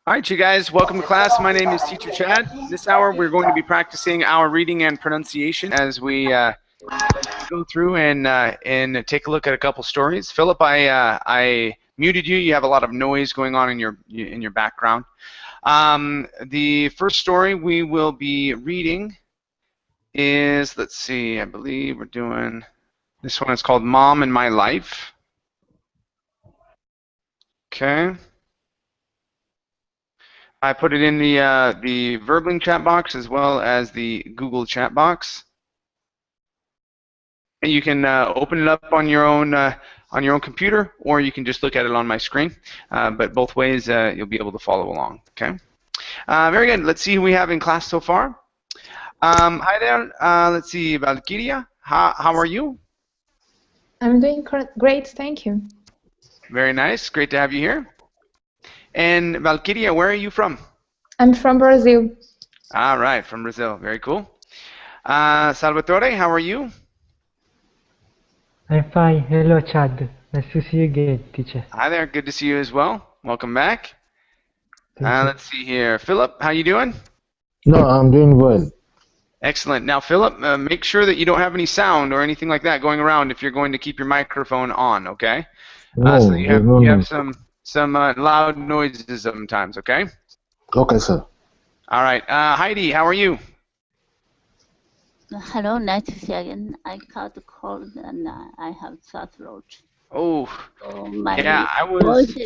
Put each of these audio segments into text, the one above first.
All right, you guys, welcome to class. My name is Teacher Chad. This hour, we're going to be practicing our reading and pronunciation as we go through and take a look at a couple stories. Philip, I muted you. You have a lot of noise going on in your background. The first story we will be reading is, let's see, I believe we're doing this one. It's called Mom in My Life. Okay. I put it in the Verbling chat box as well as the Google chat box. And you can open it up on your own computer, or you can just look at it on my screen. But both ways, you'll be able to follow along. Okay. Very good. Let's see who we have in class so far. Hi there. Let's see, Valkyria. How are you? I'm doing great, thank you. Very nice. Great to have you here. And Valkyria, where are you from? I'm from Brazil. All right, from Brazil. Very cool. Salvatore, how are you? I'm fine. Hello, Chad. Nice to see you again, teacher. Hi there. Good to see you as well. Welcome back. Let's see here. Philip, how you doing? No, I'm doing well. Excellent. Now, Philip, make sure that you don't have any sound or anything like that going around if you're going to keep your microphone on, okay? No, So you have, no, you no. have some loud noises sometimes, okay? Okay, sir. All right. Heidi, how are you? Hello, nice to see you again. I caught the cold and I have sore throat. Oh, So yeah, I was.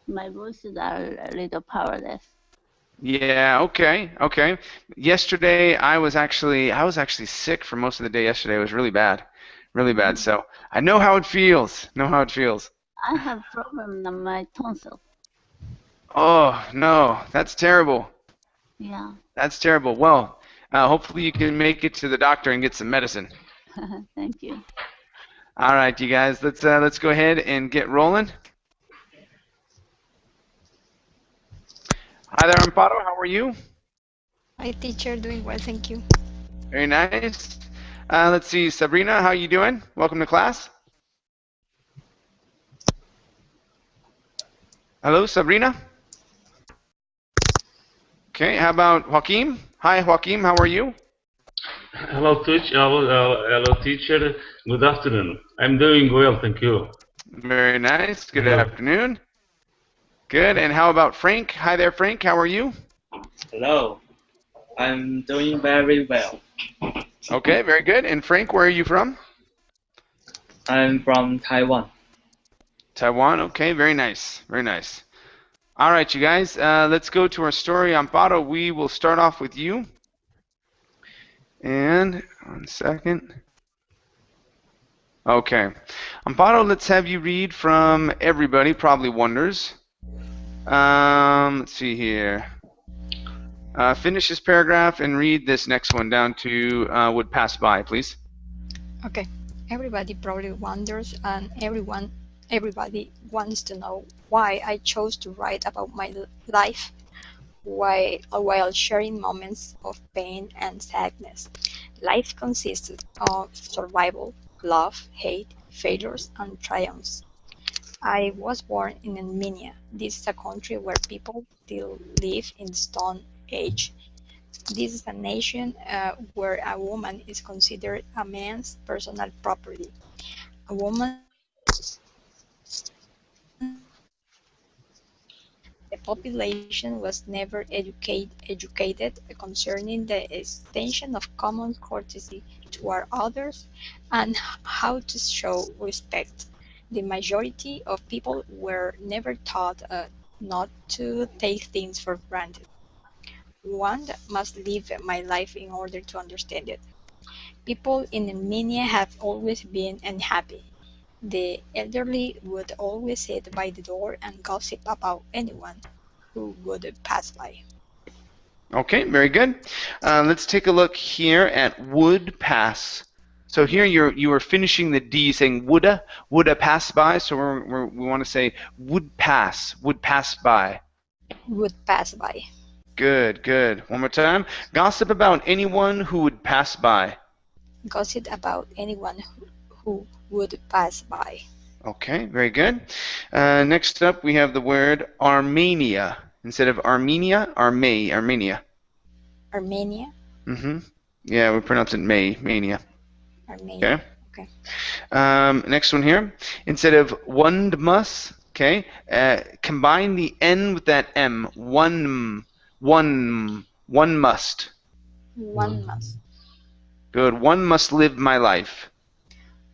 My voices are a little powerless. Yeah, okay, okay. Yesterday, I was actually sick for most of the day yesterday. It was really bad, really bad. So I know how it feels. I have problem on my tonsil. Oh no, that's terrible. Yeah. That's terrible. Well, hopefully you can make it to the doctor and get some medicine. Thank you. All right, you guys, let's go ahead and get rolling. Hi there, Amparo. How are you? Hi, teacher. Doing well, thank you. Very nice. Let's see, Sabrina, how you doing? Welcome to class. Hello, Sabrina. Okay, how about Joaquim? Hi, Joaquim. How are you? Hello, teacher. Good afternoon. I'm doing well, thank you. Very nice. Good Hello. afternoon. Good. And how about Frank? Hi there, Frank. How are you? Hello. I'm doing very well. Okay, very good. And Frank, where are you from? I'm from Taiwan. Taiwan. Okay, very nice. Very nice. All right, you guys. Let's go to our story. Amparo, we will start off with you. And 1 second. Okay. Amparo, let's have you read from Everybody Probably Wonders. Let's see here. Finish this paragraph and read this next one down to would pass by, please. Okay. Everybody probably wonders, and everybody wants to know why I chose to write about my life while sharing moments of pain and sadness. Life consists of survival, love, hate, failures, and triumphs. I was born in Armenia. This is a country where people still live in the Stone Age. This is a nation where a woman is considered a man's personal property. A woman. The population was never educated concerning the extension of common courtesy toward others and how to show respect. The majority of people were never taught not to take things for granted. One must live my life in order to understand it. People in Armenia have always been unhappy. The elderly would always sit by the door and gossip about anyone who would pass by. Okay, very good. Let's take a look here at would pass. So here you are finishing the D, saying woulda pass by. So we want to say would pass by. Would pass by. Good, good. One more time. Gossip about anyone who would pass by. Gossip about anyone who would pass by. Okay, very good. Next up, we have the word Armenia. Instead of Armenia, Armenia. Armenia. Mm-hmm. Yeah, we pronounce it mania. Armenia. Okay. Okay. Next one here. Instead of one must, okay, combine the N with that M. One must. One must. Good. One must live my life.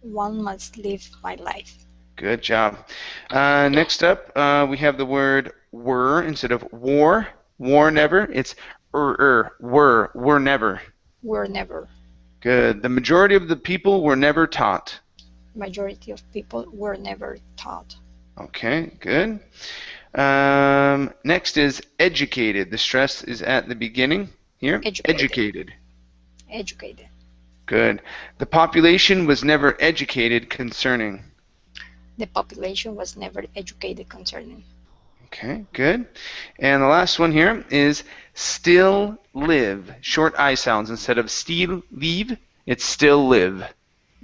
One must live my life. Good job. Next up, we have the word were instead of war. War never. It's were never. Were never. Good. The majority of the people were never taught. Majority of people were never taught. Okay, good. Next is educated. The stress is at the beginning here. Educated. Educated. Good. The population was never educated concerning. The population was never educated concerning. Okay, good. And the last one here is still live. Short I sounds. Instead of still leave, it's still live.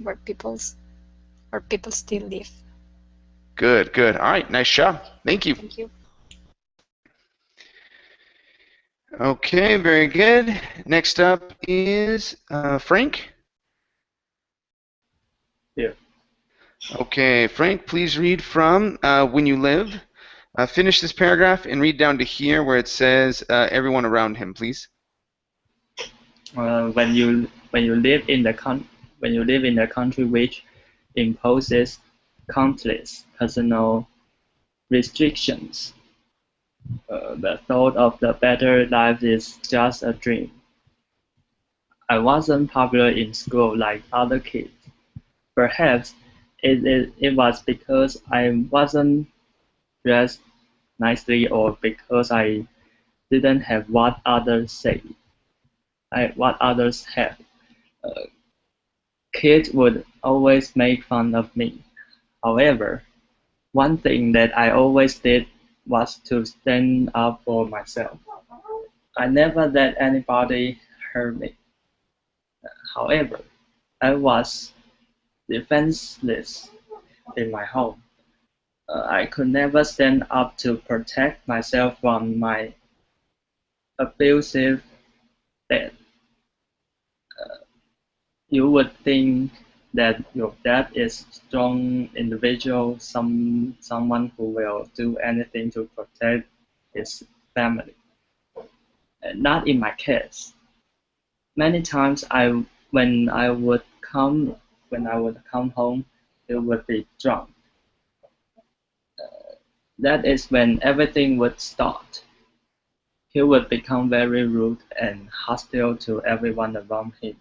Where people still live. Good, good. All right, nice job. Thank you. Thank you. Okay, very good. Next up is Frank. Here. Okay, Frank, please read from When You Live. Finish this paragraph and read down to here where it says everyone around him, please. When you live in the country which imposes countless personal restrictions, the thought of the better life is just a dream. I wasn't popular in school like other kids. Perhaps it was because I wasn't dressed nicely or because I didn't have what others have. Kids would always make fun of me. However, one thing that I always did was to stand up for myself. I never let anybody hurt me. However, I was defenseless in my home. I could never stand up to protect myself from my abusive dad. You would think that your dad is a strong individual, someone who will do anything to protect his family. Not in my case. Many times when I would come home, he would be drunk. That is when everything would start. He would become very rude and hostile to everyone around him.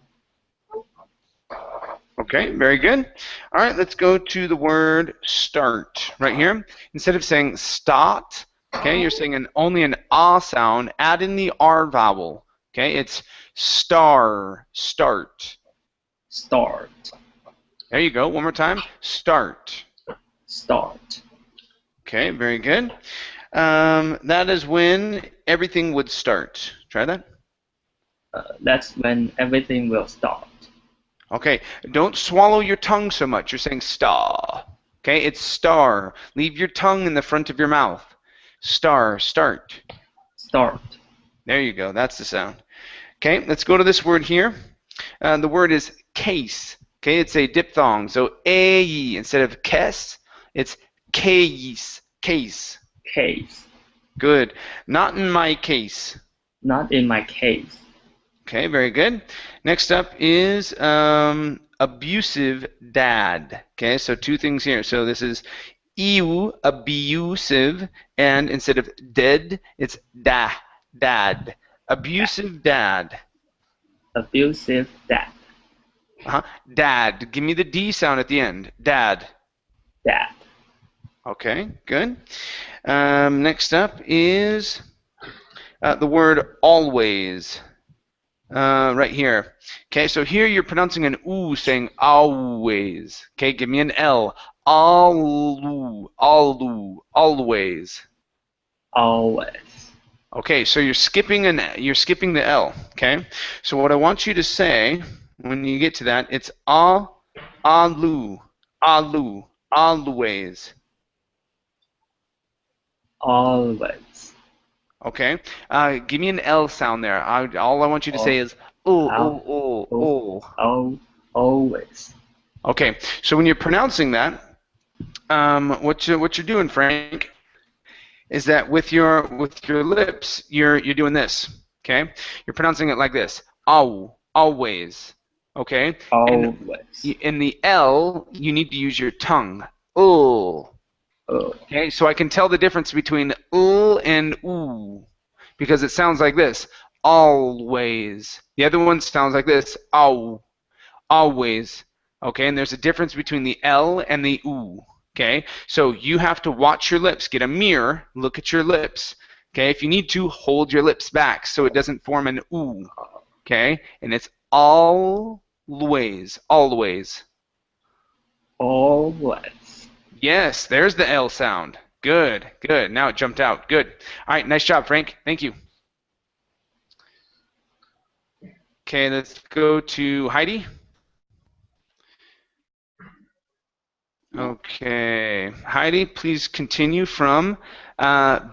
Okay, very good. All right, let's go to the word start right here. Instead of saying start, okay, you're saying only an ah sound. Add in the R vowel. Okay, it's start. Start. There you go. One more time. Start. Start. Okay, very good. That is when everything would start. Try that. That's when everything will start. Okay, don't swallow your tongue so much. You're saying star. Okay, it's star. Leave your tongue in the front of your mouth. Start. Start. There you go. That's the sound. Okay, let's go to this word here. The word is case. Okay, it's a diphthong. So a instead of kes, it's case. Case. Good. Not in my case. Not in my case. Okay, very good. Next up is abusive dad. Okay, so two things here. So this is abusive, and instead of dead, it's dad. Abusive dad. Abusive dad. Dad. Give me the D sound at the end. Dad. Dad. Okay, good. Next up is the word always. Right here. Okay, so here you're pronouncing an oo, saying always. Okay, give me an L. Always. Always. Okay, so you're skipping the L. Okay, so what I want you to say when you get to that, it's always. Always. Okay. Give me an L sound there. All I want you to say is Always. Okay. So when you're pronouncing that, what you're doing, Frank, is that with your lips, you're doing this. Okay. You're pronouncing it like this. Always. Okay. And Always. in the L, you need to use your tongue. Oh. Okay, so I can tell the difference between and oo because it sounds like this. Always. The other one sounds like this. Ow. Always. Okay, and there's a difference between the L and the oo. Okay, so you have to watch your lips. Get a mirror. Look at your lips. Okay, if you need to, hold your lips back so it doesn't form an oo. Okay, and it's always. Always. Always. Yes, there's the L sound. Good, good. Now it jumped out. Good. All right, nice job, Frank. Thank you. Okay, let's go to Heidi. Okay, Heidi, please continue from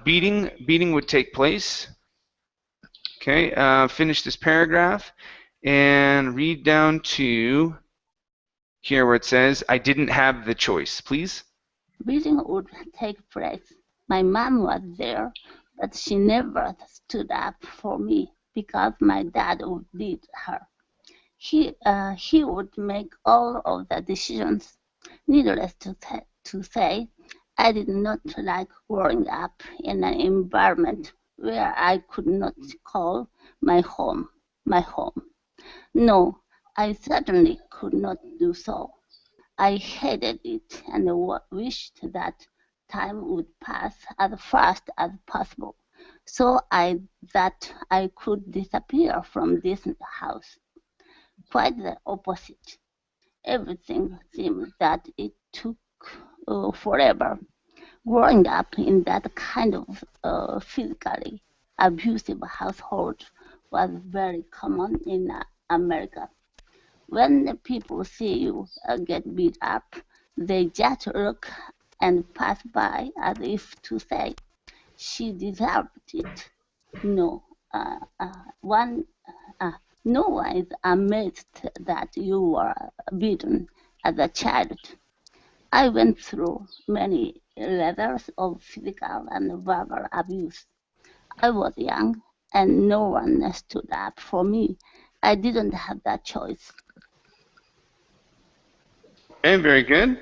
beating. Beating would take place. Okay, finish this paragraph and read down to here where it says, I didn't have the choice, please. Beating would take place. My mom was there, but she never stood up for me because my dad would beat her. He would make all of the decisions. Needless to say, I did not like growing up in an environment where I could not call my home my home. No, I certainly could not do so. I hated it and wished that time would pass as fast as possible, so that I could disappear from this house. Quite the opposite. Everything seemed that it took forever. Growing up in that kind of physically abusive household was very common in America. When the people see you get beat up, they just look and pass by as if to say, she deserved it. No, one, no one is amazed that you were beaten as a child. I went through many levels of physical and verbal abuse. I was young, and no one stood up for me. I didn't have that choice. Okay, very good.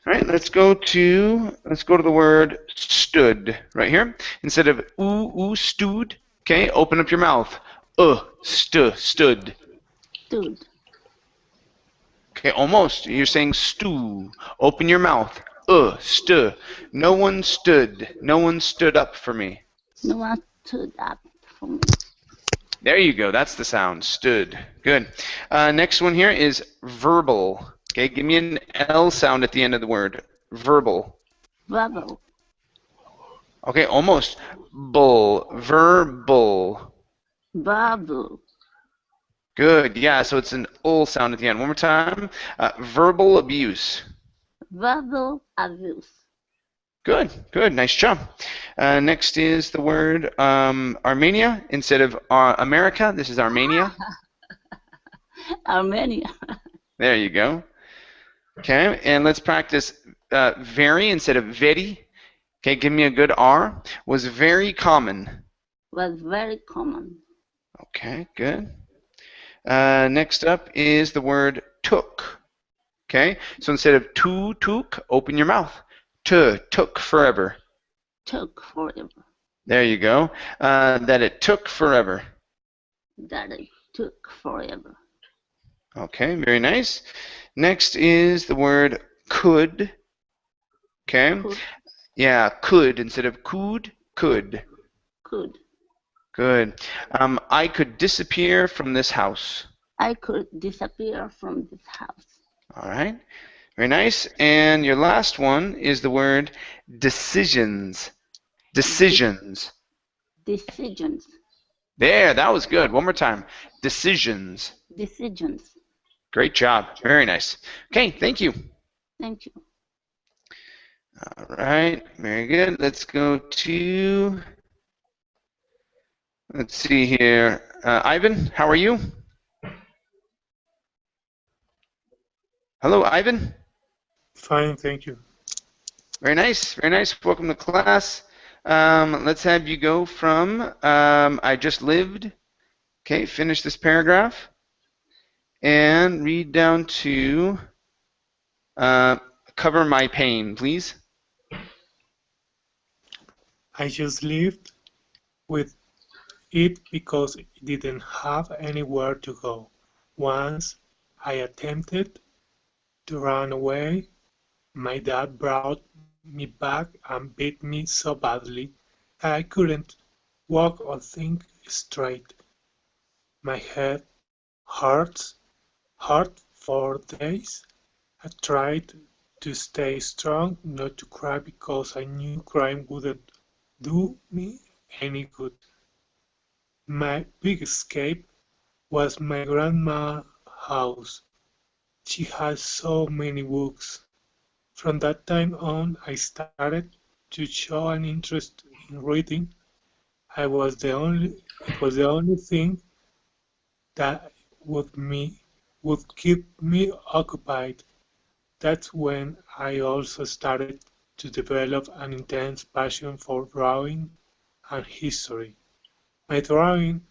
All right, let's go to the word stood right here. Instead of stood, okay, open up your mouth. Stood. Stood. Okay, almost. You're saying stew. Open your mouth. Stood. No one stood. No one stood up for me. No one stood up for me. There you go. That's the sound. Stood. Good. Next one here is verbal. Okay, give me an L sound at the end of the word. Verbal. Verbal. Okay, almost. Bull. Verbal. Verbal. Good. Yeah, so it's an ul sound at the end. One more time. Verbal abuse. Verbal abuse. Good. Good. Nice job. Next is the word Armenia. Instead of America, this is Armenia. Armenia. There you go. Okay, and let's practice very instead of very. Okay, give me a good R. Was very common. Was very common. Okay, good. Next up is the word took. Okay, so instead of took, open your mouth. Took forever. Took forever. There you go. That it took forever. That it took forever. Okay, very nice. Next is the word could. Okay. Could. Yeah, could instead of could. Could. Good. I could disappear from this house. I could disappear from this house. All right. Very nice. And your last one is the word decisions. Decisions. Decisions. There, that was good. One more time. Decisions. Decisions. Great job. Very nice. Okay, thank you. Thank you. All right, very good. Let's go to Let's see here. Ivan, how are you? Hello, Ivan. Fine, thank you. Very nice, very nice. Welcome to class. Let's have you go from I just lived. Okay, finish this paragraph and read down to cover my pain, please. I just lived with it because it didn't have anywhere to go. Once I attempted to run away. My dad brought me back and beat me so badly that I couldn't walk or think straight. My head hurt for days. I tried to stay strong, not to cry because I knew crying wouldn't do me any good. My big escape was my grandma's house. She had so many books. From that time on, I started to show an interest in reading. It was the only thing that would keep me occupied. That's when I also started to develop an intense passion for drawing and history. By drawing,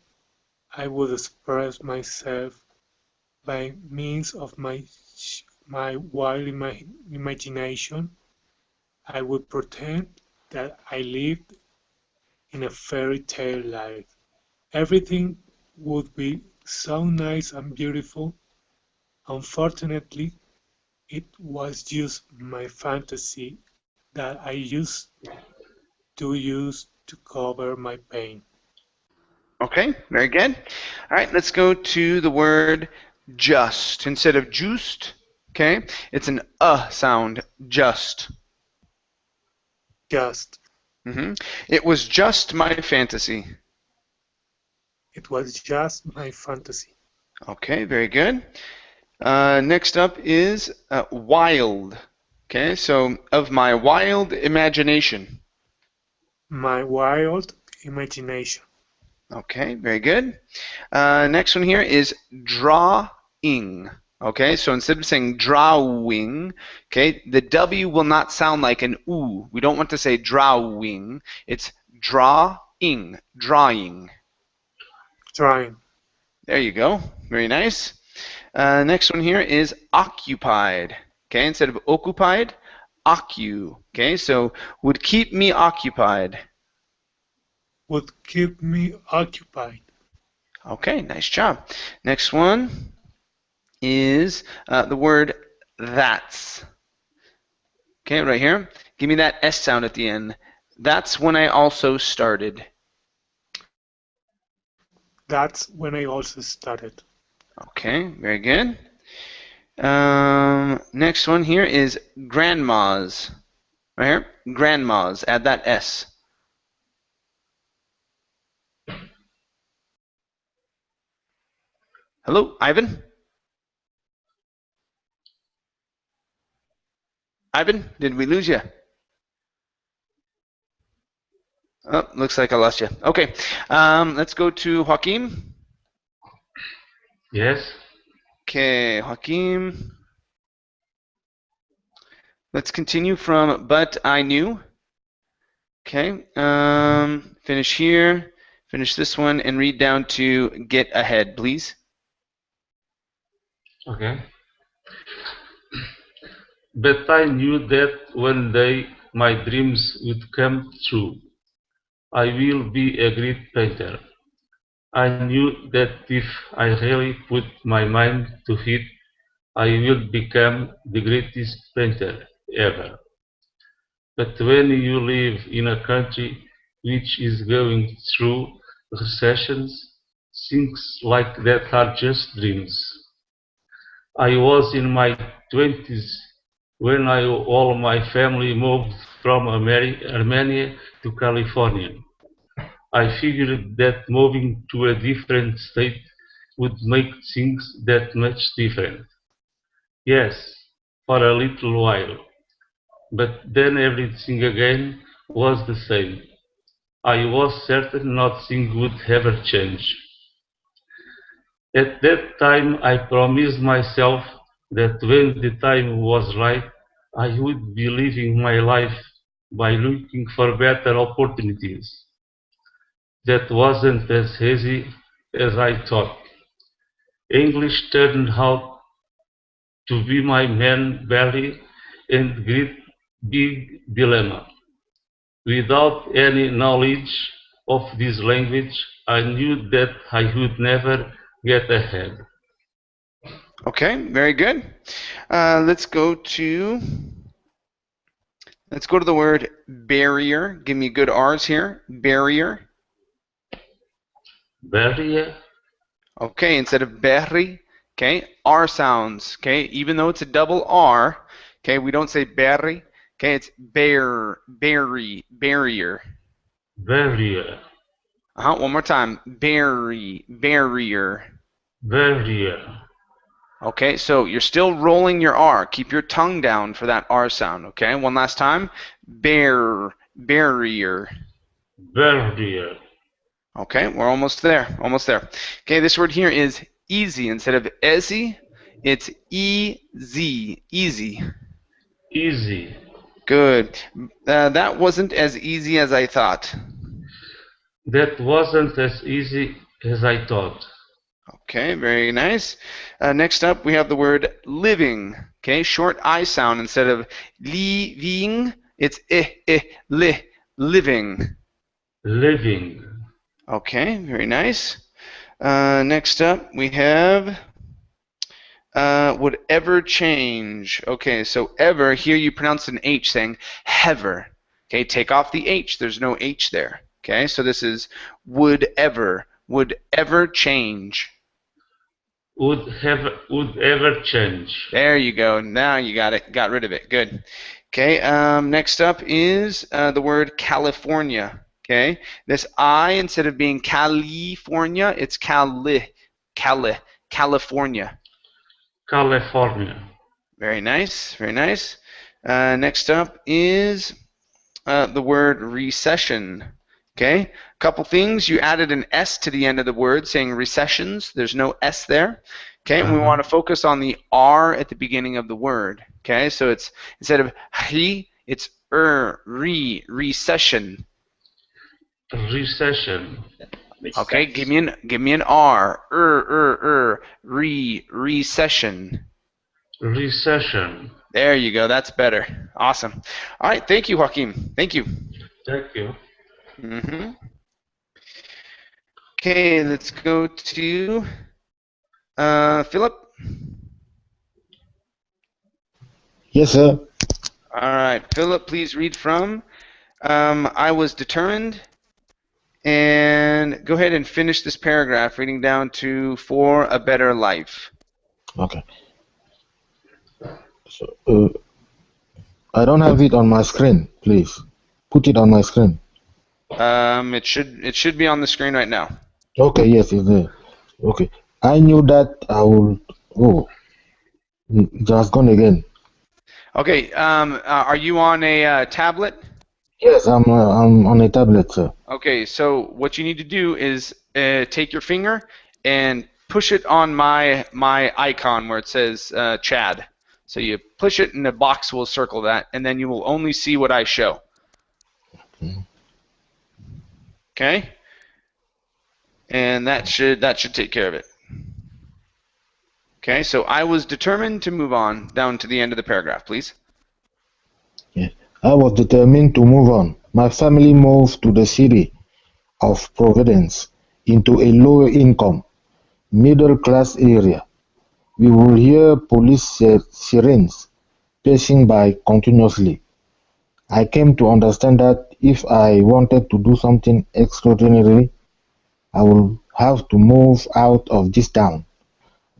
I would express myself by means of my wild imagination. I would pretend that I lived in a fairy tale life. Everything would be so nice and beautiful. Unfortunately, it was just my fantasy that I used to use to cover my pain. Okay, very good. All right, let's go to the word just. Instead of juiced, okay, it's an sound, just. Just. It was just my fantasy. It was just my fantasy. Okay, very good. Next up is wild. Okay, so of my wild imagination. My wild imagination. Okay, very good. Next one here is drawing. Okay, so instead of saying drawing, okay, the W will not sound like an oo. We don't want to say drawing. It's drawing, drawing. Drawing. There you go. Very nice. Next one here is occupied. Okay, instead of occupied, occu. Okay, so would keep me occupied. Would keep me occupied. Okay, nice job. Next one is the word that's. Okay, right here. Give me that S sound at the end. That's when I also started. That's when I also started. Okay, very good. Next one here is grandma's. Right here, grandma's. Add that S. Hello, Ivan? Ivan, did we lose you? Oh, looks like I lost you. Okay, let's go to Joaquim. Yes. Okay, Joaquim. Let's continue from but I knew. Okay, finish here, finish this one, and read down to get ahead, please. Okay. But I knew that one day my dreams would come true. I will be a great painter. I knew that if I really put my mind to it, I will become the greatest painter ever. But when you live in a country which is going through recessions, things like that are just dreams. I was in my 20s when all my family moved from Armenia to California. I figured that moving to a different state would make things that much different. Yes, for a little while. But then everything again was the same. I was certain nothing would ever change. At that time, I promised myself that when the time was right, I would be living my life by looking for better opportunities. That wasn't as easy as I thought. English turned out to be my main barrier and great big dilemma. Without any knowledge of this language, I knew that I would never get ahead. Okay, very good. Let's go to the word barrier. Give me good R's here. Barrier. Barrier, Okay, instead of berry, okay, R sounds. Okay, even though it's a double R, okay, we don't say berry. Okay, it's berry, barrier. barrier, One more time. Barrier. barrier, Okay, so you're still rolling your R. Keep your tongue down for that R sound. Okay, one last time. Barrier. barrier, Okay, we're almost there. Almost there. Okay, this word here is easy. Instead of easy, it's easy. Easy. easy. Good. That wasn't as easy as I thought. That wasn't as easy as I thought. Okay, very nice. Next up, we have the word living. Okay, short I sound. Instead of living, it's li, living. Living, Okay, very nice. Next up, we have would ever change. Okay, so ever, here you pronounce an H saying hever. Okay, take off the H. There's no H there. Okay, so this is would ever change. would ever change. There you go. Now you got it. Got rid of it. Good. Okay, next up is the word California. Okay, this I, instead of being California, it's California. California, Very nice, very nice. Next up is the word recession. Okay, a couple things. You added an S to the end of the word, saying recessions. There's no S there. Okay, and we want to focus on the R at the beginning of the word. Okay, so it's instead of he, it's recession. recession, Okay, give me an R. Recession. recession. There you go. That's better. Awesome. All right. Thank you, Joaquin. Thank you. Thank you. Okay, let's go to Philip. Yes, sir. All right, Philip, please read from I was determined, and go ahead and finish this paragraph, reading down to for a better life. Okay. So, I don't have it on my screen. Please put it on my screen. It should be on the screen right now. Okay. Yes, it's there. Okay. I knew that I would. Oh, it has gone again. Okay. Are you on a tablet? Yes, I'm on a tablet, sir. Okay. So what you need to do is take your finger and push it on my icon where it says Chad. So you push it and the box will circle that, and then you will only see what I show. Okay? And that should take care of it. Okay, so I was determined to move on down to the end of the paragraph, please. Yes. I was determined to move on. My family moved to the city of Providence into a lower income, middle class area. We would hear police sirens passing by continuously. I came to understand that if I wanted to do something extraordinary, I would have to move out of this town.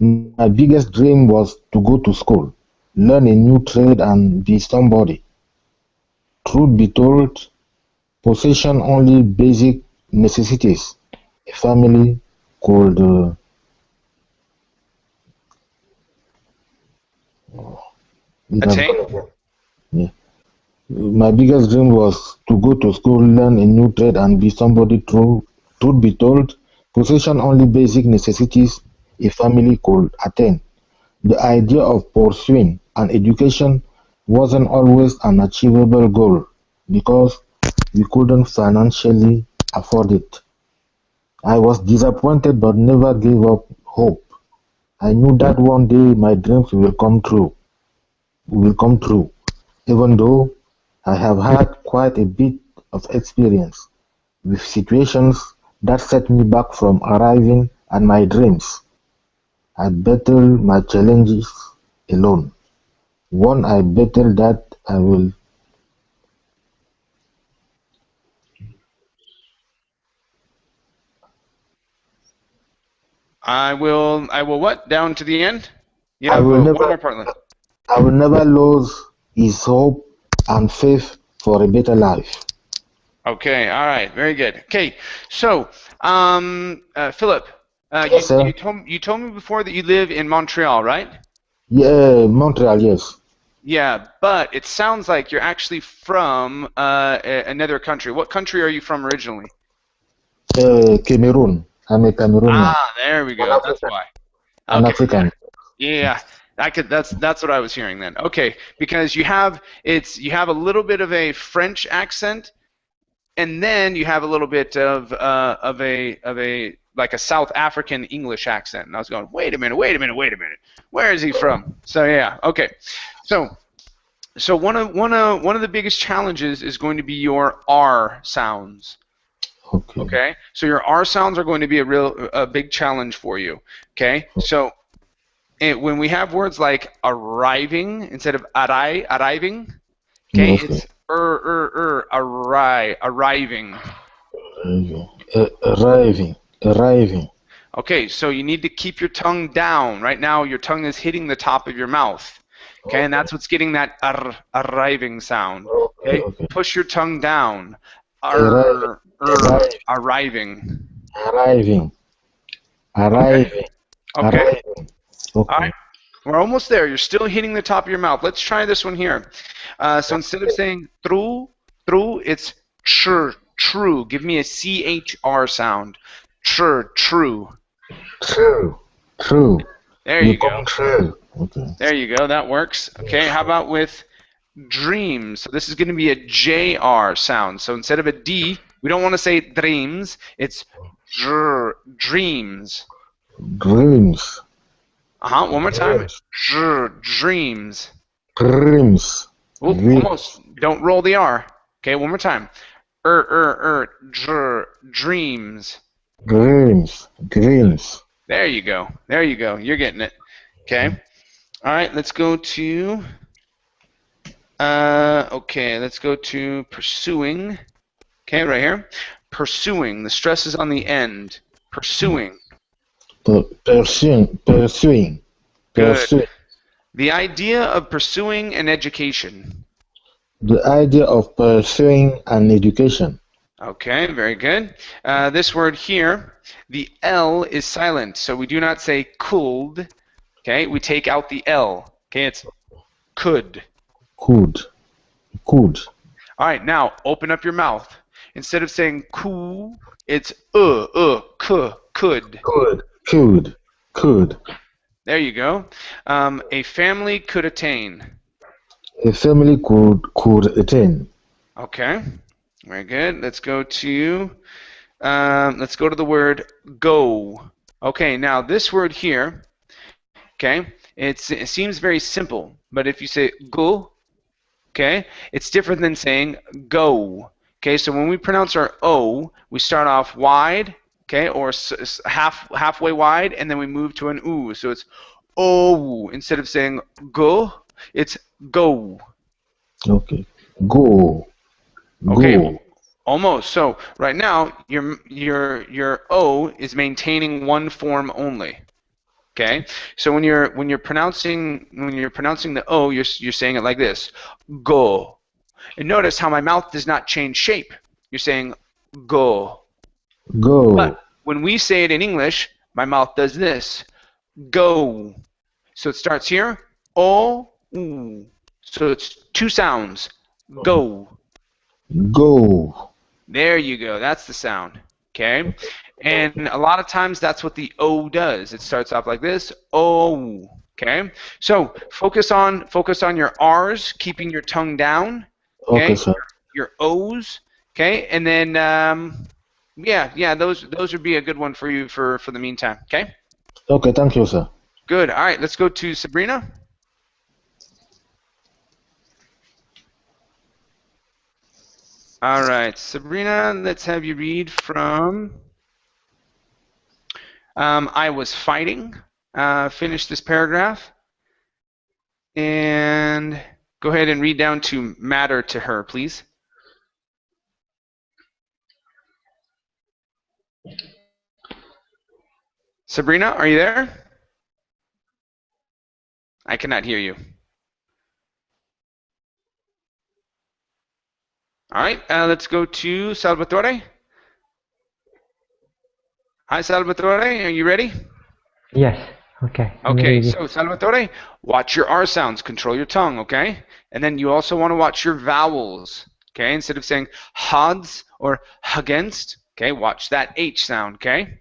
My biggest dream was to go to school, learn a new trade, and be somebody. Truth be told, possession only basic necessities. A family could Attain? yeah. My biggest dream was to go to school, learn a new trade, and be somebody true. Truth be told, possession only basic necessities a family could attain. The idea of pursuing an education wasn't always an achievable goal because we couldn't financially afford it. I was disappointed but never gave up hope. I knew that one day my dreams will come true, even though I have had quite a bit of experience with situations that set me back from arriving at my dreams. I battled my challenges alone. One I battle that I will. I will what? Down to the end? You I have will one never. more part left. I will never lose his hope and faith for a better life. Okay, all right, very good. Okay, so Philip, Yes, sir. you told me before that you live in Montreal, right? Yeah, Montreal. Yes. Yeah, but it sounds like you're actually from another country. What country are you from originally? Cameroon. I'm a Cameroonian. Ah, there we An go. That's African. why. An Okay, yeah. African. Yeah, I could. That's what I was hearing then. Okay, because you have a little bit of a French accent, and then you have a little bit of a like a South African English accent. And I was going, wait a minute, wait a minute, wait a minute. Where is he from? So yeah, okay. So one of the biggest challenges is going to be your R sounds. Okay. Okay, so your R sounds are going to be a big challenge for you. Okay, so when we have words like arriving instead of arriving, okay, Okay. it's arriving. Arriving. Okay, so you need to keep your tongue down. Right now, your tongue is hitting the top of your mouth. Okay, and that's what's getting that arriving sound. Okay, push your tongue down. Arriving. Arriving. Okay. Arriving. All Okay. right. We're almost there. You're still hitting the top of your mouth. Let's try this one here. So instead of saying true, it's true. Give me a CHR sound. True. True. There you go. True. Okay. There you go. That works. Okay. How about with dreams? So this is going to be a JR sound. So instead of a D, we don't want to say dreams. It's dreams. Dreams. One more time. Dreams. Dreams. Ooh, almost. Don't roll the R. Okay, one more time. Dreams. Dreams. There you go. There you go. You're getting it. Okay. All right, let's go to let's go to pursuing. Okay, right here. Pursuing. The stress is on the end. Pursuing. Pursuing. Good. The idea of pursuing an education. The idea of pursuing an education. Okay, very good. This word here, the L is silent, so we do not say could. Okay, we take out the L. Okay, it's could. Could. All right, now open up your mouth. Instead of saying cool, it's could. Could. There you go. A family could attain. A family could attain. Okay, very good. Let's go to the word go. Okay, now this word here, okay, it seems very simple, but if you say go, okay, it's different than saying go. Okay, so when we pronounce our O, we start off wide, okay, or halfway wide, and then we move to an oo. So it's O. Instead of saying go, it's go. Okay. Go. Okay. Almost. So right now your O is maintaining one form only. Okay. So when you're pronouncing the O, you're saying it like this. Go. And notice how my mouth does not change shape. You're saying go. Go. But when we say it in English, my mouth does this. Go. So it starts here. O, oo. So it's two sounds. Go. Go. There you go. That's the sound. Okay. And a lot of times that's what the O does. It starts off like this. O. Okay. So focus on your R's, keeping your tongue down. Okay, Okay. sir. Your O's. Okay. And then yeah, those would be a good one for you for the meantime. Okay. Okay, thank you, sir. Good. All right. Let's go to Sabrina. All right, Sabrina, let's have you read from I was fighting. Finish this paragraph. And go ahead and read down to matter to her, please. Sabrina, are you there? I cannot hear you. All right, let's go to Salvatore. Hi, Salvatore, are you ready? Yes. Okay. I'm Okay, ready. so Salvatore, watch your R sounds, control your tongue, okay? And then you also want to watch your vowels, okay? Instead of saying hads or against, okay, watch that H sound, okay?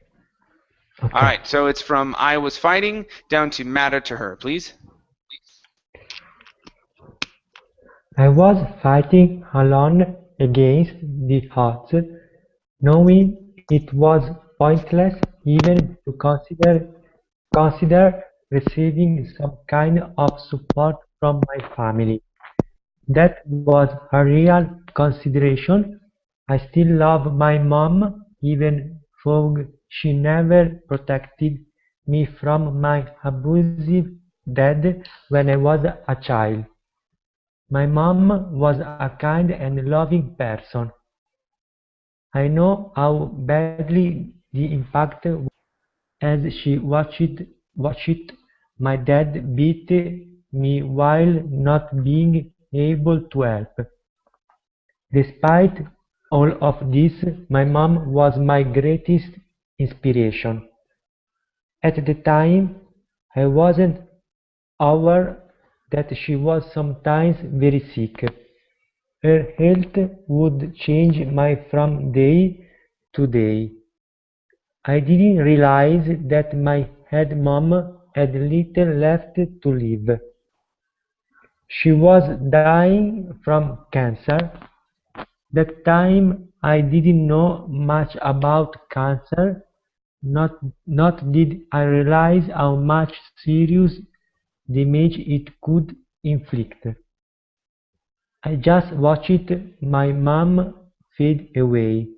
Okay. All right, so it's from I was fighting down to matter to her, please. I was fighting alone against the odds, knowing it was pointless even to consider receiving some kind of support from my family. That was a real consideration. I still love my mom, even though she never protected me from my abusive dad when I was a child. My mom was a kind and loving person. I know how badly the impact was as she watched my dad beat me while not being able to help. Despite all of this, my mom was my greatest inspiration. At the time, I wasn't aware that she was sometimes very sick. Her health would change from day to day. I didn't realize that my head mom had little left to live. She was dying from cancer. That time I didn't know much about cancer, not did I realize how much serious damage it could inflict. I just watched my mom fade away,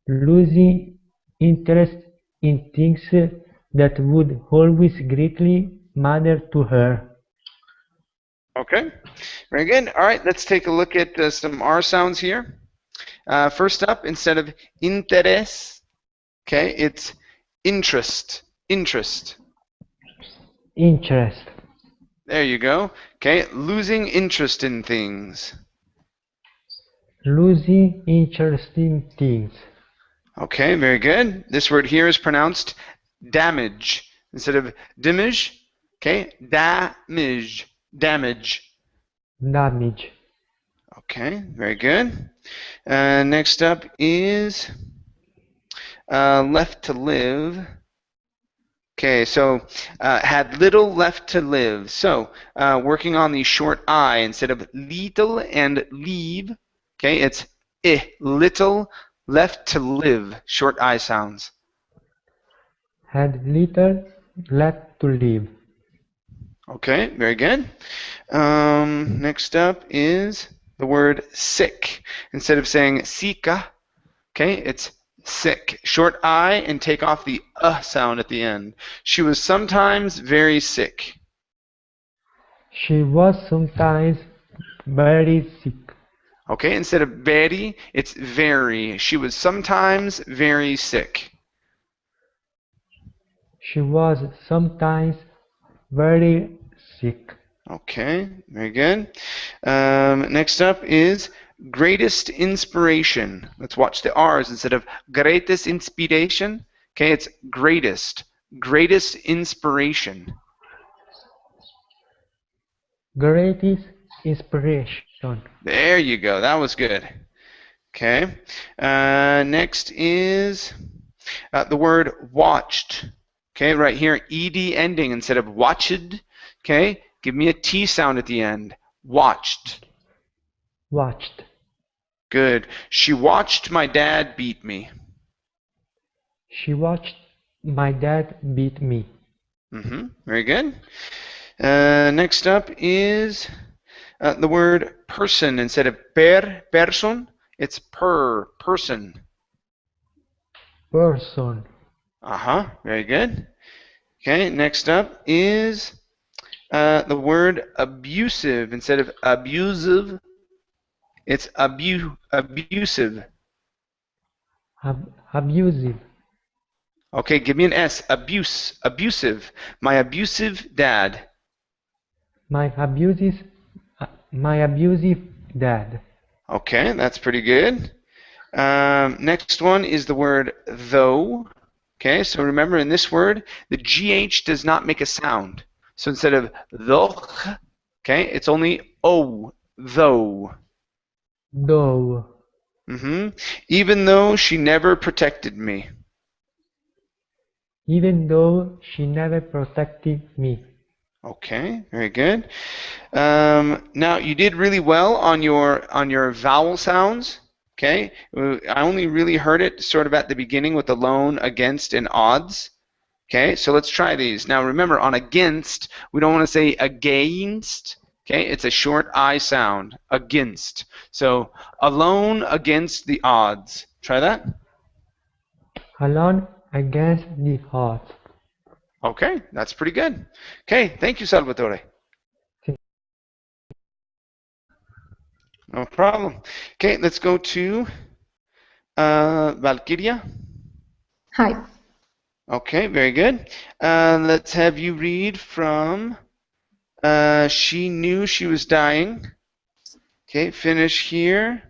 losing interest in things that would always greatly matter to her. Okay, very good. All right, let's take a look at some R sounds here. First up, instead of interés, okay, it's interest. Interest. Interest. There you go. Okay, losing interest in things. Losing interest in things. Okay, very good. This word here is pronounced damage instead of damage. Okay, damage. Damage. Damage. Okay, very good. Next up is left to live. Okay, so had little left to live. So working on the short I instead of little and leave. Okay, it's little left to live. Short I sounds. Had little left to live. Okay, very good. Next up is the word sick. Instead of saying sika, okay, it's sick. Short I and take off the sound at the end. She was sometimes very sick. She was sometimes very sick. Okay, instead of very, it's very. She was sometimes very sick. She was sometimes very sick. Okay, very good. Next up is greatest inspiration. Let's watch the R's instead of greatest inspiration. Okay, it's greatest. Greatest inspiration. Greatest inspiration. Son. There you go. That was good. Okay. Next is the word watched. Okay, right here, ed ending instead of watched. Okay, give me a T sound at the end. Watched. Watched. Good. She watched my dad beat me. She watched my dad beat me. Very good. Next up is the word person instead of person. It's person. Person. Very good. Okay, next up is the word abusive instead of abusive. It's abusive. Abusive. Okay, give me an S. Abusive. My abusive dad. My abusive dad. Okay, that's pretty good. Next one is the word though. Okay, so remember in this word, the GH does not make a sound. So instead of though, okay, it's only O, though. Though. Even though she never protected me. Even though she never protected me. Okay, very good. Now you did really well on your vowel sounds. Okay, I only really heard it sort of at the beginning with alone, against, and odds. Okay, so let's try these. Now remember, on against, we don't want to say against. Okay, it's a short I sound. Against. So alone against the odds. Try that. Alone against the odds. Okay, that's pretty good. Okay, thank you, Salvatore. No problem. Okay, let's go to Valkyria. Hi. Okay, very good. Let's have you read from she knew she was dying. Okay, finish here.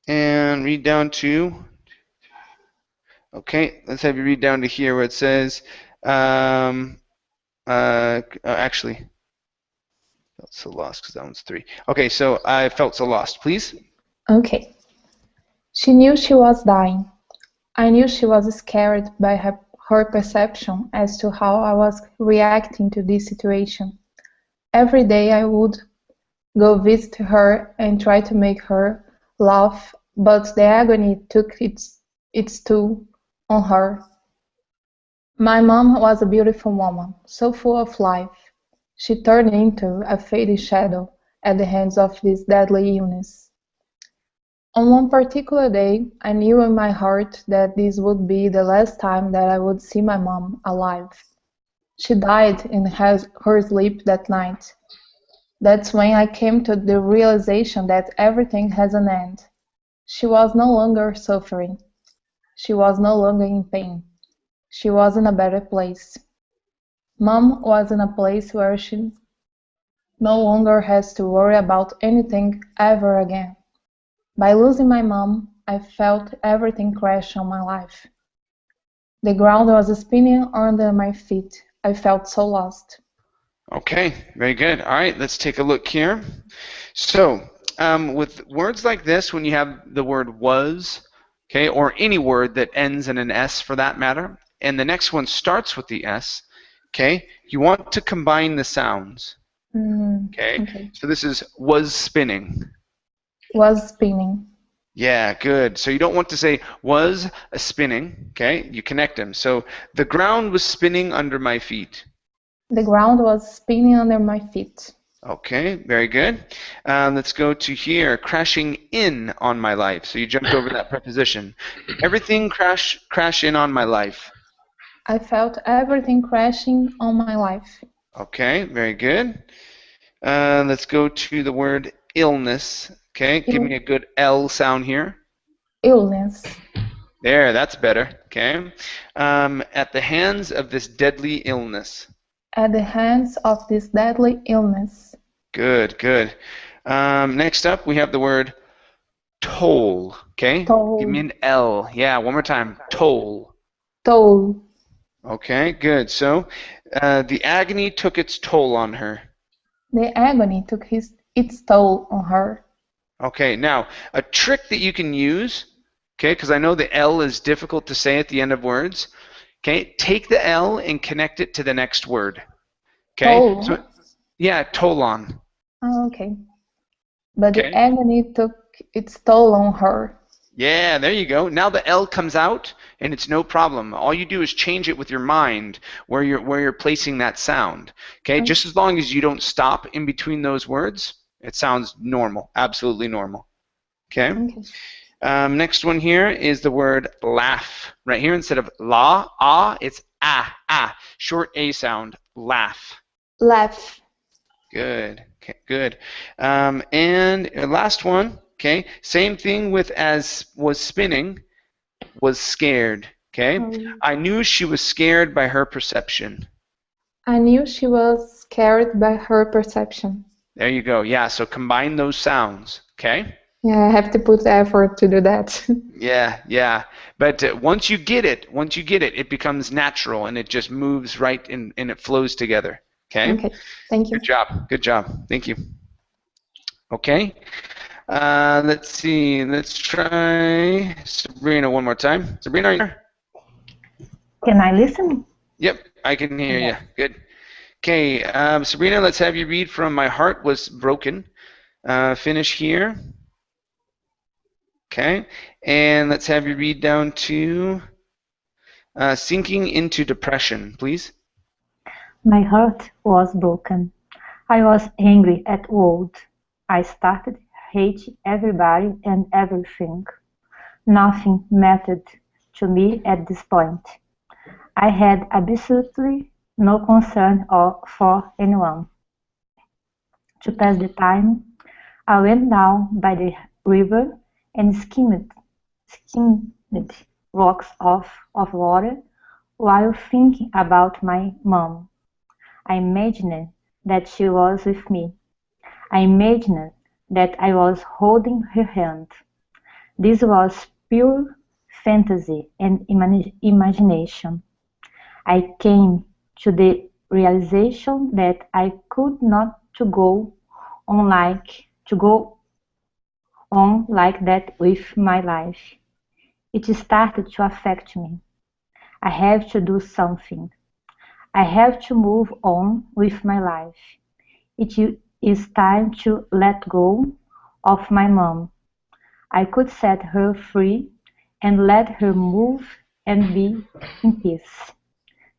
And read down to, okay, let's have you read down to here where it says, actually, felt so lost because that one's 3. Okay, so I felt so lost, please. Okay. She knew she was dying. I knew she was scared by her perception as to how I was reacting to this situation. Every day I would go visit her and try to make her laugh, but the agony took its toll on her. My mom was a beautiful woman, so full of life. She turned into a fading shadow at the hands of this deadly illness. On one particular day, I knew in my heart that this would be the last time that I would see my mom alive. She died in her sleep that night. That's when I came to the realization that everything has an end. She was no longer suffering. She was no longer in pain. She was in a better place. Mom was in a place where she no longer has to worry about anything ever again. By losing my mom, I felt everything crash on my life. The ground was spinning under my feet. I felt so lost. Okay, very good. All right, let's take a look here. So, with words like this, when you have the word was, okay, or any word that ends in an S for that matter, and the next one starts with the S, okay, you want to combine the sounds. Okay, so this is was spinning. Was spinning. Yeah, good. So you don't want to say was spinning, okay? You connect them. So the ground was spinning under my feet. The ground was spinning under my feet. Okay, very good. Let's go to here, crashing in on my life. So you jumped over that preposition. Everything crash in on my life. I felt everything crashing on my life. Okay, very good. Let's go to the word illness. Okay, give me a good L sound here. Illness. There, that's better. Okay. At the hands of this deadly illness. At the hands of this deadly illness. Good, good. Next up, we have the word toll. Okay. Toll. Give me an L. Yeah, one more time. Toll. Toll. Okay, good. So, the agony took its toll on her. The agony took its toll on her. Okay, now, a trick that you can use, okay, because I know the L is difficult to say at the end of words, okay, take the L and connect it to the next word. Okay, Toll? so, yeah, toll on. Oh, okay. But Okay. the agony took its toll on her. Yeah, there you go. Now the L comes out, and it's no problem. All you do is change it with your mind where you're placing that sound. Okay, just as long as you don't stop in between those words, it sounds normal, absolutely normal. Okay. Next one here is the word laugh. Right here, instead of la, ah, it's ah. Short A sound, laugh. Laugh. Good. Okay, good. And last one. Okay, same thing with as was spinning, was scared. Okay, I knew she was scared by her perception. I knew she was scared by her perception. There you go. Yeah, so combine those sounds. Okay. Yeah, I have to put effort to do that. Yeah. But once you get it, it becomes natural and it just moves right and it flows together. Okay. Okay. Thank you. Good job. Thank you. Okay. Let's see. Let's try Sabrina one more time. Sabrina, are you there? Can I listen? Yep, I can hear you. Good. Okay, Sabrina, let's have you read from My Heart Was Broken. Finish here. Okay, and let's have you read down to Sinking into Depression, please. My heart was broken. I was angry at the world. I started hating everybody and everything. Nothing mattered to me at this point. I had absolutely no concern for anyone. To pass the time, I went down by the river and skimmed rocks of water while thinking about my mom. I imagined that she was with me. I imagined that I was holding her hand. This was pure fantasy and imagination. I came to the realization that I could not go on like that with my life. It started to affect me. I have to do something. I have to move on with my life. It is time to let go of my mom. I could set her free and let her move and be in peace.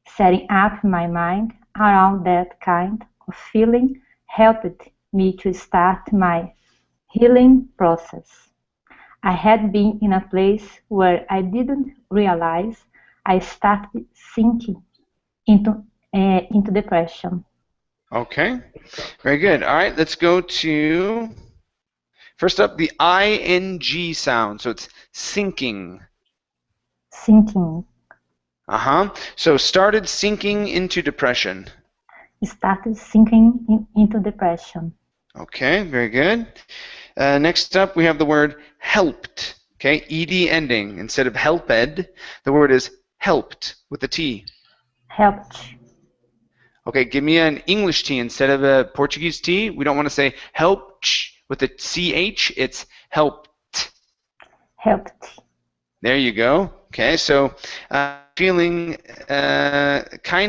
Setting up my mind around that kind of feeling helped me to start my healing process. I had been in a place where I didn't realize I started sinking into depression. Okay, very good. All right, let's go to, first up, the ing sound. So it's sinking. Sinking. So started sinking into depression. Started sinking into depression. Okay, very good. Next up, we have the word helped. Okay, ed ending. Instead of helped, the word is helped with a T. Helped. Okay, give me an English T instead of a Portuguese T. We don't want to say helped with a CH. It's helped. Helped. There you go. Okay, so kind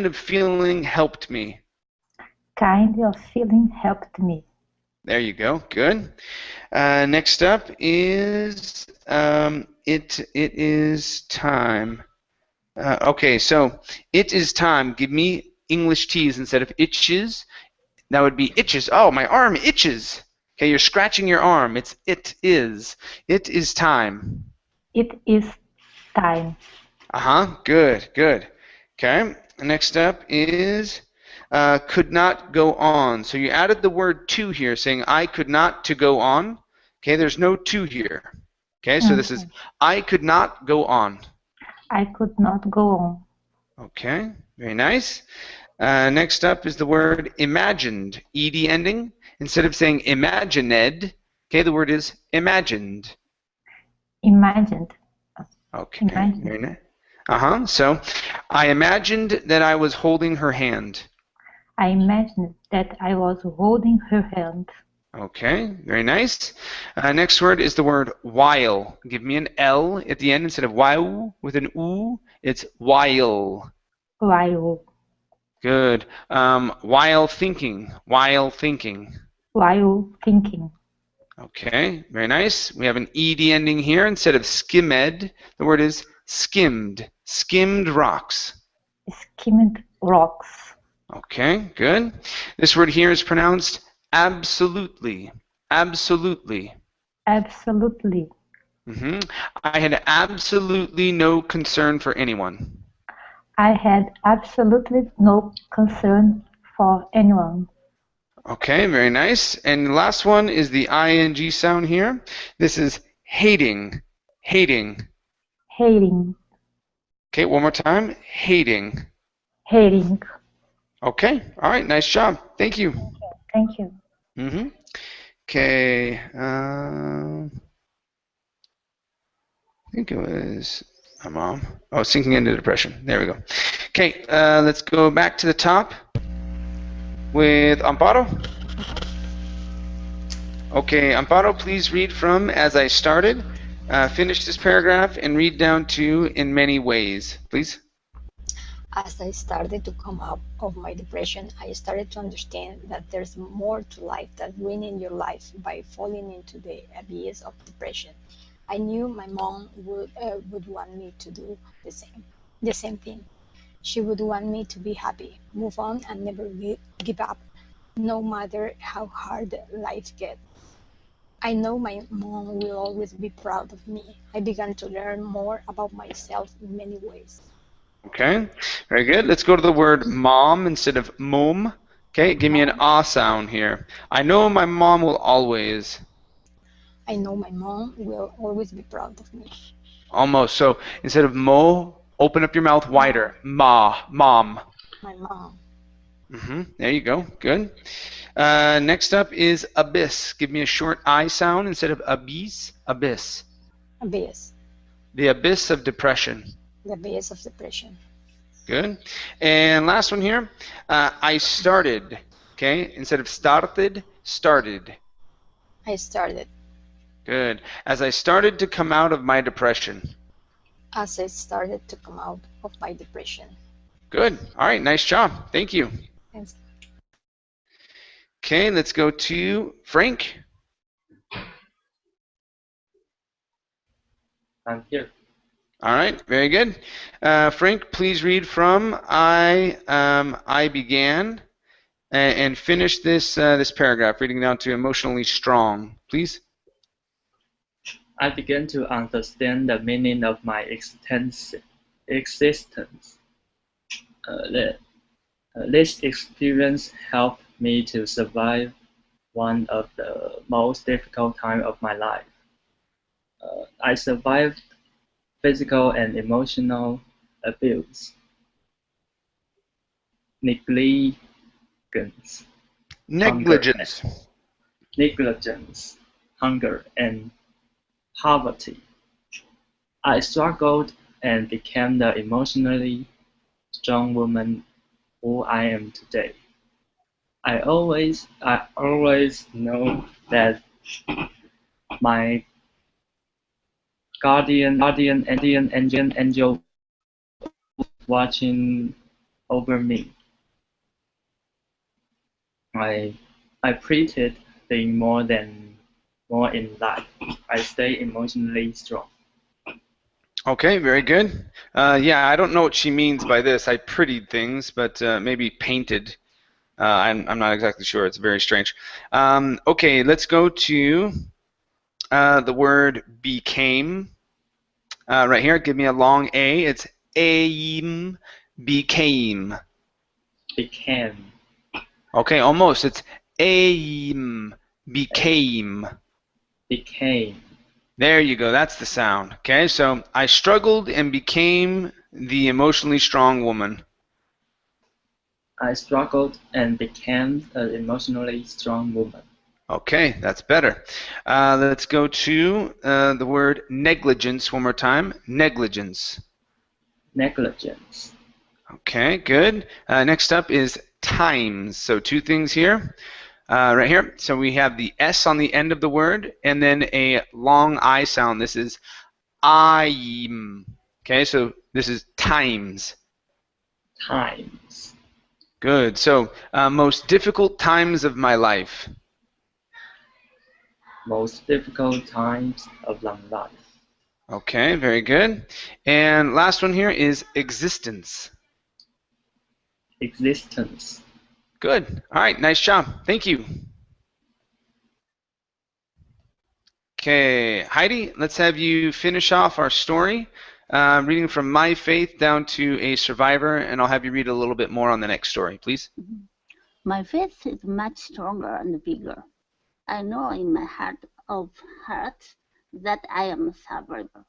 of feeling helped me. Kind of feeling helped me. There you go. Good. Next up is it is time. Okay, so it is time. Give me English T's instead of itches. That would be itches. Oh, my arm itches. Okay, you're scratching your arm. It is. It is time. It is time. Good. Okay. Next up is could not go on. So you added the word to here, saying I could not to go on. Okay, there's no to here. Okay, so this is I could not go on. I could not go on. Okay, very nice. Next up is the word imagined, ed ending. Instead of saying imagined, okay, the word is imagined. Imagined. Okay, very nice. So I imagined that I was holding her hand. I imagined that I was holding her hand. Okay, very nice. Next word is the word while. Give me an L at the end instead of wow with an oo. It's while. While. Good. While thinking. While thinking. While thinking. Okay, very nice. We have an ed ending here instead of skimmed. The word is skimmed. Skimmed rocks. Skimmed rocks. Okay, good. This word here is pronounced absolutely. Absolutely. Absolutely. I had absolutely no concern for anyone. I had absolutely no concern for anyone. Okay, very nice. And the last one is the ing sound here. This is hating. Hating. Hating. Okay, one more time. Hating. Hating. Okay, all right, nice job. Thank you. Thank you. Okay, I think it was my mom. Oh, sinking into depression. There we go. Okay, let's go back to the top with Amparo. Okay, Amparo, please read from as I started. Finish this paragraph and read down to in many ways, please. As I started to come out of my depression, I started to understand that there's more to life than ruining your life by falling into the abyss of depression. I knew my mom would want me to do the same thing. She would want me to be happy, move on, and never give up, no matter how hard life gets. I know my mom will always be proud of me. I began to learn more about myself in many ways. Okay, very good. Let's go to the word mom instead of mom. Okay, give me an ah sound here. I know my mom will always. I know my mom will always be proud of me. Almost. So instead of mo, open up your mouth wider. Ma, mom. My mom. There you go. Good. Next up is abyss. Give me a short I sound instead of abyss. Abyss. Abyss. The abyss of depression. The abyss of depression. Good. And last one here. I started. Okay. Instead of started, started. I started. Good. As I started to come out of my depression. As I started to come out of my depression. Good. All right. Nice job. Thank you. Thanks. Okay. Let's go to Frank. I'm here. All right. Very good. Frank, please read from I began and finish this paragraph, reading down to emotionally strong, please. I began to understand the meaning of my existence. This experience helped me to survive one of the most difficult times of my life. I survived physical and emotional abuse, negligence, hunger, and poverty. I struggled and became the emotionally strong woman who I am today. I always know that my guardian angel watching over me. I appreciate being more in life. I stay emotionally strong. Okay, very good. Yeah, I don't know what she means by this. I prettied things, but maybe painted. I'm not exactly sure. It's very strange. Okay, let's go to the word became. Right here, give me a long A. It's aim, became. Became. Okay, almost. It's aim, became. Became. There you go. That's the sound. Okay, so I struggled and became the emotionally strong woman. I struggled and became an emotionally strong woman. Okay, that's better. Let's go to the word negligence one more time. Negligence. Negligence. Okay, good. Next up is times. So two things here. right here. So we have the S on the end of the word, and then a long I sound. This is I'm. Okay, so this is times. Times. Good. So most difficult times of my life. Most difficult times of my life. Okay, very good. And last one here is existence. Existence. Good. All right, nice job. Thank you. Okay, Heidi, let's have you finish off our story, reading from my faith down to a survivor, and I'll have you read a little bit more on the next story, please. My faith is much stronger and bigger. I know in my heart of hearts that I am a survivor.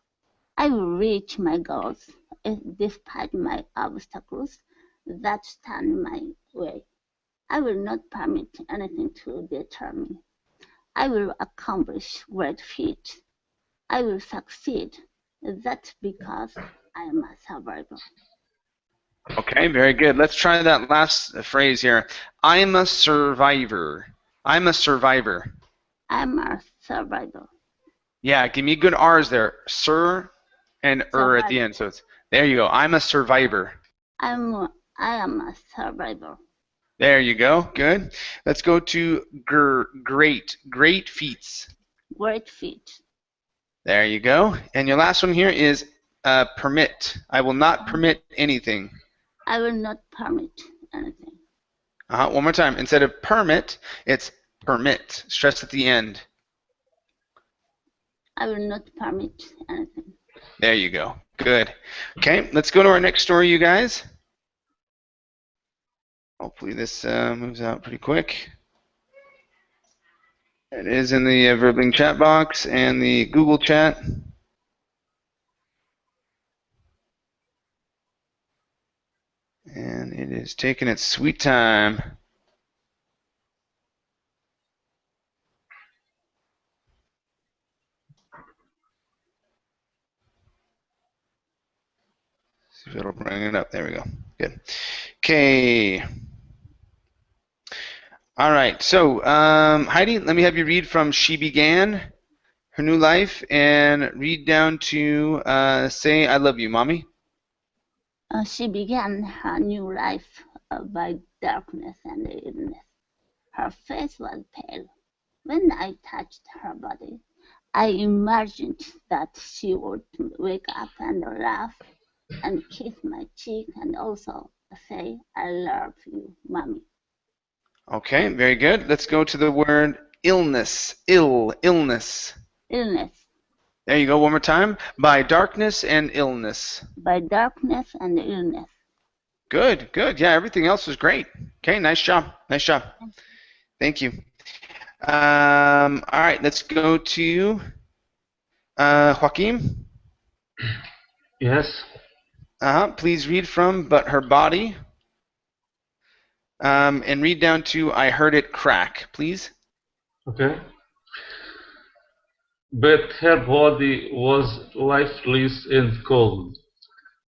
I will reach my goals despite my obstacles that stand my way. I will not permit anything to deter me. I will accomplish great feats. I will succeed. That's because I am a survivor. Okay, very good. Let's try that last phrase here. I'm a survivor. I'm a survivor. I'm a survivor. Yeah, give me good R's there. Sir and at the end. So it's there you go. I'm a survivor. I am a survivor. There you go. Good. Let's go to great. Great feats. Great feat. There you go. And your last one here is permit. I will not permit anything. I will not permit anything. One more time. Instead of permit, it's permit. Stress at the end. I will not permit anything. There you go. Good. Okay, let's go to our next story, you guys. Hopefully this moves out pretty quick. It is in the Verbling chat box and the Google chat. And it is taking its sweet time. See if it'll bring it up. There we go. Good. Okay. All right. So, Heidi, let me have you read from She Began Her New Life and read down to Say I Love You, Mommy. She began her new life by darkness and illness. Her face was pale. When I touched her body, I imagined that she would wake up and laugh and kiss my cheek and also say, I love you, Mommy. Okay, very good. Let's go to the word illness. Illness. Illness. There you go, one more time. By darkness and illness. By darkness and illness. Good, good. Yeah, everything else was great. Okay, nice job. Nice job. Thank you. All right, let's go to Joaquin. Yes. Please read from But Her Body. And read down to I Heard It Crack, please. Okay. But her body was lifeless and cold.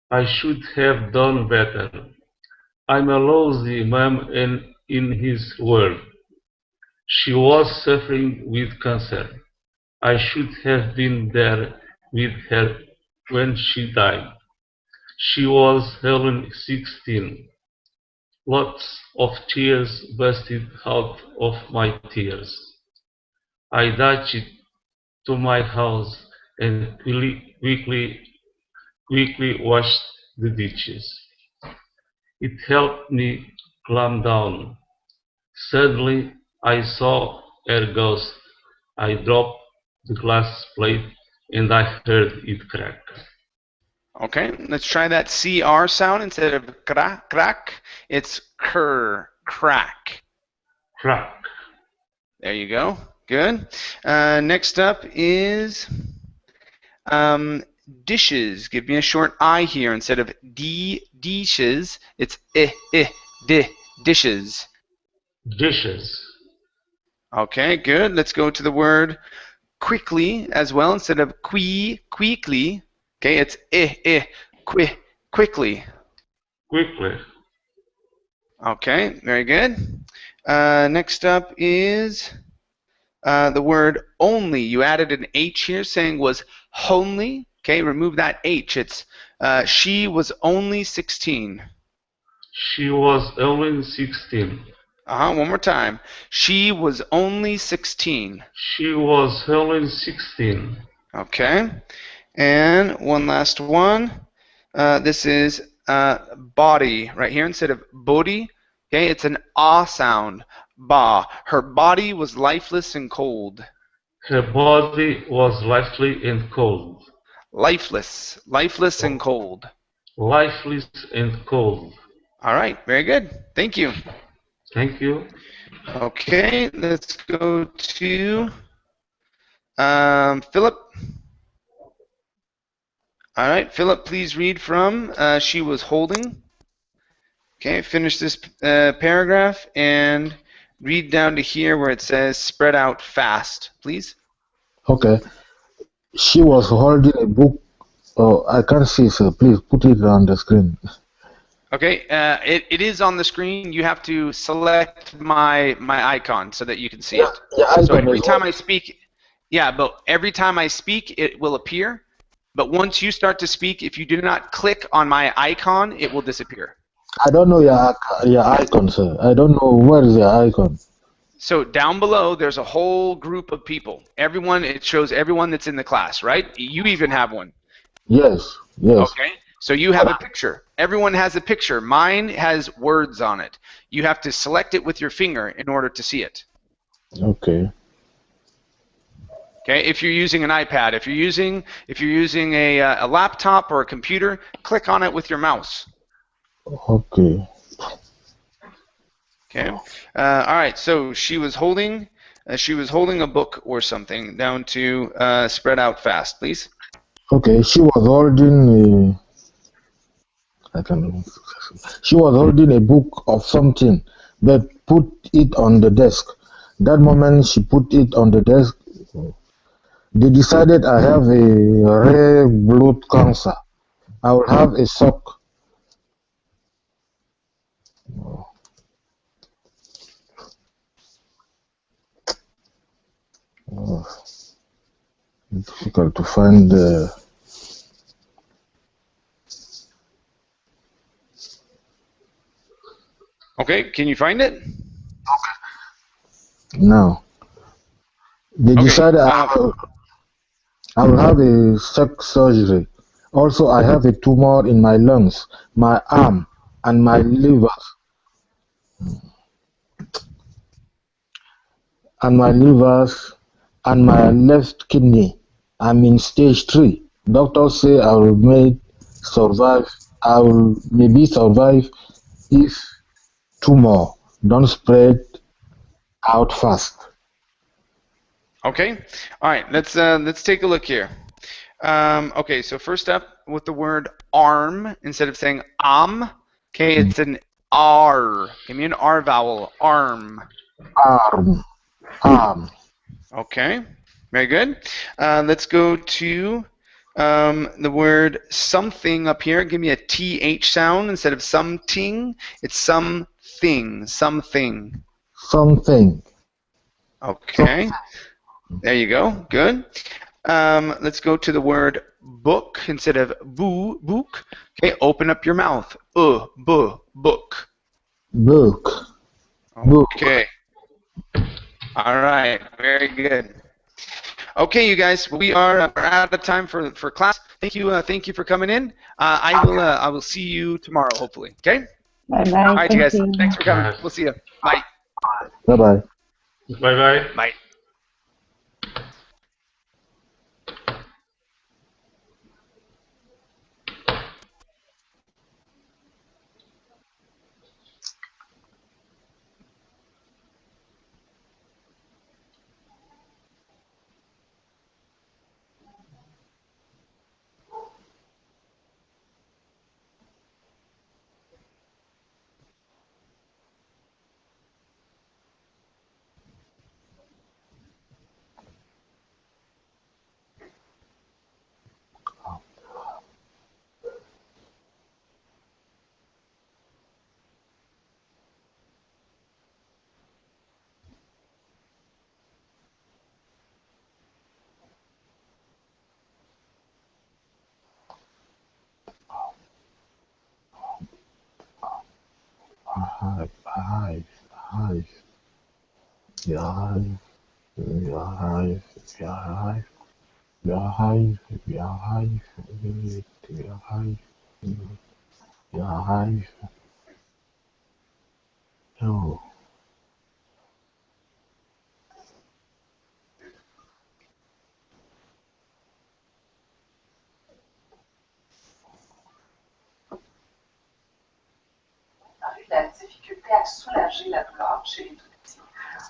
I should have done better. I'm a lousy mom in his world. She was suffering with cancer. I should have been there with her when she died. She was only 16. Lots of tears busted out of my tears. I dashed to my house and quickly washed the dishes. It helped me calm down. Suddenly, I saw her ghost. I dropped the glass plate and I heard it crack. Okay, let's try that CR sound instead of crack. It's crack. Crack. There you go. Good. Next up is dishes. Give me a short I here. Instead of dishes, it's dishes. Dishes. Okay, good. Let's go to the word quickly as well. Instead of quickly. Okay, it's quickly. Quickly. Okay, very good. Next up is the word only. You added an H here, saying was honly. Okay, remove that H. It's she was only 16. She was only 16. One more time. She was only 16. She was only 16. Okay. And one last one. This is body right here instead of body. Okay, it's an ah sound. Ba. Her body was lifeless and cold. Her body was lifeless and cold. Lifeless and cold. Lifeless and cold. All right, very good. Thank you. Thank you. Okay, let's go to Philip. All right, Philip, please read from she was holding. Okay, finish this paragraph and read down to here where it says spread out fast, please. Okay. She was holding a book. Oh, I can't see, sir. Please put it on the screen. Okay, it is on the screen. You have to select my icon so that you can see it. So every time I speak, but every time I speak, it will appear. But once you start to speak, if you do not click on my icon, it will disappear. I don't know your icon, sir. I don't know where is your icon. So down below, there's a whole group of people. Everyone, it shows everyone that's in the class, right? You even have one. Yes, yes. Okay. So you have a picture. Everyone has a picture. Mine has words on it. You have to select it with your finger in order to see it. Okay. Okay. If you're using an iPad, if you're using a laptop or a computer, click on it with your mouse. Okay. Okay. All right. So she was holding a book or something. Down to spread out fast, please. Okay. She was holding She was holding a book of something, but put it on the desk. That moment she put it on the desk, they decided I have a rare blood cancer. I will have a shock. Oh, it's difficult to find the. Okay. Can you find it? Now. They decided I will have a shock surgery. Also, I have a tumor in my lungs, my arm, and my liver. And my livers and my left kidney. I'm in stage 3. Doctors say I will survive. I will maybe survive if tumor don't spread out fast. Okay. All right. Let's take a look here. Okay. So first up, with the word arm, instead of saying okay, it's an R. Give me an R vowel. Arm. Arm. Okay. Very good. Let's go to the word something up here. Give me a TH sound instead of something. It's something. Something. Something. Okay. There you go. Good. Let's go to the word book instead of book. Okay, open up your mouth. Book. Book. Okay. All right. Very good. Okay, you guys, we're out of time for class. Thank you for coming in. I will see you tomorrow, hopefully. Okay. Bye bye. All right, you guys. Thank you. Thanks for coming. We'll see you. Bye. Bye bye. Bye bye. Bye. Oh. La difficulté à soulager la douleur chez les tout-petits.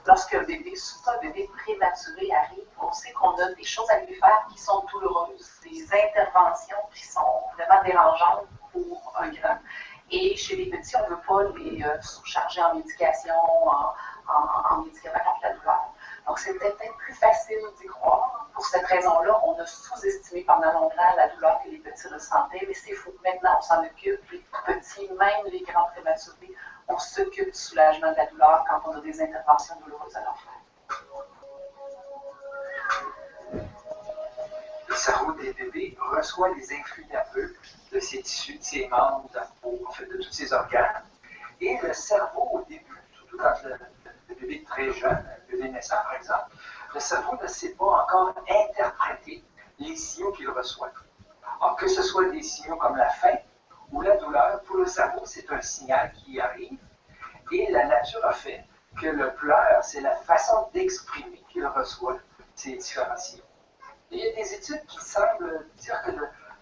Lorsqu'un bébé, surtout un bébé prématuré, arrive, on sait qu'on a des choses à lui faire qui sont douloureuses, des interventions qui sont vraiment dérangeantes pour un grand. Et chez les petits, on ne veut pas les surcharger en médication, en médicaments contre la douleur. Donc, c'était peut-être plus facile d'y croire. Pour cette raison-là, on a sous-estimé pendant longtemps la douleur que les petits ressentaient, mais c'est faux. Maintenant, on s'en occupe. Les petits, même les grands prématurés, on s'occupe du soulagement de la douleur quand on a des interventions douloureuses à leur faire. Le cerveau des bébés reçoit les influx nerveux de ses tissus, de ses membres, de la peau, en fait, de tous ses organes. Et le cerveau, au début, surtout quand le bébé est très jeune, le bébé naissant par exemple, le cerveau ne sait pas encore interpréter les signaux qu'il reçoit. Alors, que ce soit des signaux comme la faim ou la douleur, pour le cerveau, c'est un signal qui arrive. Et la nature a fait que le pleur, c'est la façon d'exprimer qu'il reçoit ces différents signaux. Et il y a des études qui semblent dire que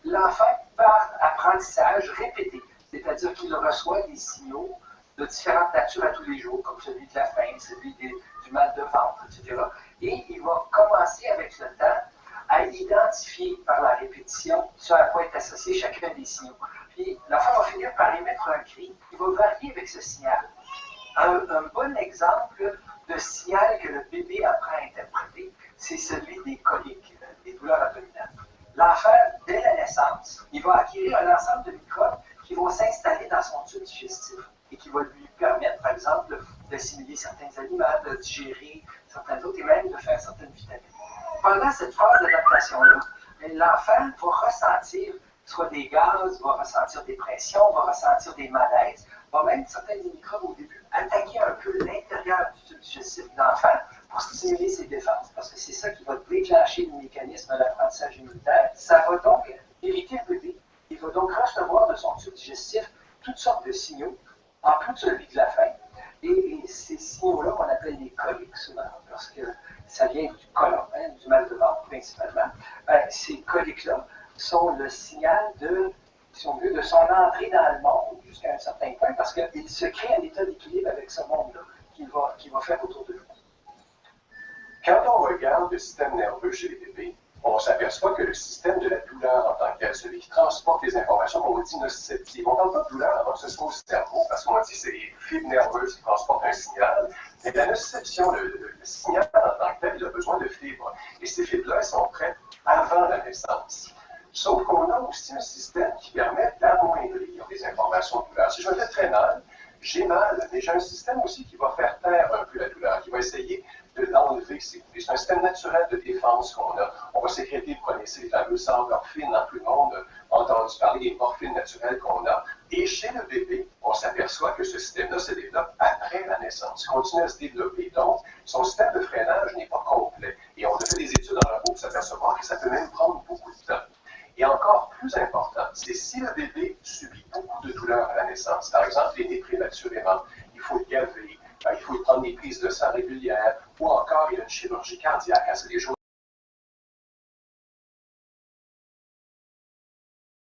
l'enfant, par apprentissage répété, c'est-à-dire qu'il reçoit des signaux de différentes natures à tous les jours, comme celui de la faim, celui du mal de ventre, etc. Et il va commencer avec le temps à identifier par la répétition ce à quoi est associé chacun des signaux. Puis l'enfant va finir par émettre un cri qui va varier avec ce signal. Un bon exemple de signal que le bébé apprend à interpréter, c'est celui des coliques, des douleurs abdominales. L'enfant, dès la naissance, il va acquérir un ensemble de microbes qui vont s'installer dans son tube digestif et qui va lui permettre, par exemple, d'assimiler certains aliments, de digérer certains autres et même de faire certaines vitamines. Pendant cette phase d'adaptation-là, l'enfant va ressentir soit des gaz, va ressentir des pressions, va ressentir des malaises, va même certains des microbes au début attaquer un peu l'intérieur du tube digestif de l'enfant pour stimuler ses défenses, parce que c'est ça qui va déclencher le mécanisme de l'apprentissage immunitaire. Ça va donc irriter le bébé. Il va donc recevoir de son tube digestif toutes sortes de signaux, en plus de celui de la faim. Et ces signaux-là, on appelle les coliques souvent, parce que ça vient du colon, du mal de ventre principalement. Ces coliques-là sont le signal de, si on veut, de son entrée dans le monde jusqu'à un certain point, parce qu'il se crée un état d'équilibre avec ce monde-là qu'il va faire autour de lui. Quand on regarde le système nerveux chez les bébés, on s'aperçoit que le système de la douleur en tant que tel, celui qui transporte les informations, on dit nociceptive. On ne parle pas de douleur avant que ce soit au cerveau, parce qu'on dit que c'est les fibres nerveuses qui transportent un signal. Mais la nociception, le signal en tant que tel, il a besoin de fibres. Et ces fibres-là, elles sont prêtes avant la naissance. Sauf qu'on a aussi un système qui permet d'amoindrir les informations de douleur. Si je me fais très mal, j'ai mal, mais j'ai un système aussi qui va faire taire un peu la douleur, qui va essayer de l'enlever. C'est un système naturel de défense qu'on a. On va sécréter, vous connaissez les fameuses endorphines, tout le monde a entendu parler des morphines naturelles qu'on a. Et chez le bébé, on s'aperçoit que ce système-là se développe après la naissance, continue à se développer. Donc, son système de freinage n'est pas complet. Et on a fait des études en labo pour s'apercevoir que ça peut même prendre beaucoup de temps. Et encore plus important, c'est si le bébé subit beaucoup de douleurs à la naissance. Par exemple, il est né prématurément, il faut le gaver, il faut prendre des prises de sang régulières, ou encore il y a une chirurgie cardiaque à ces jours.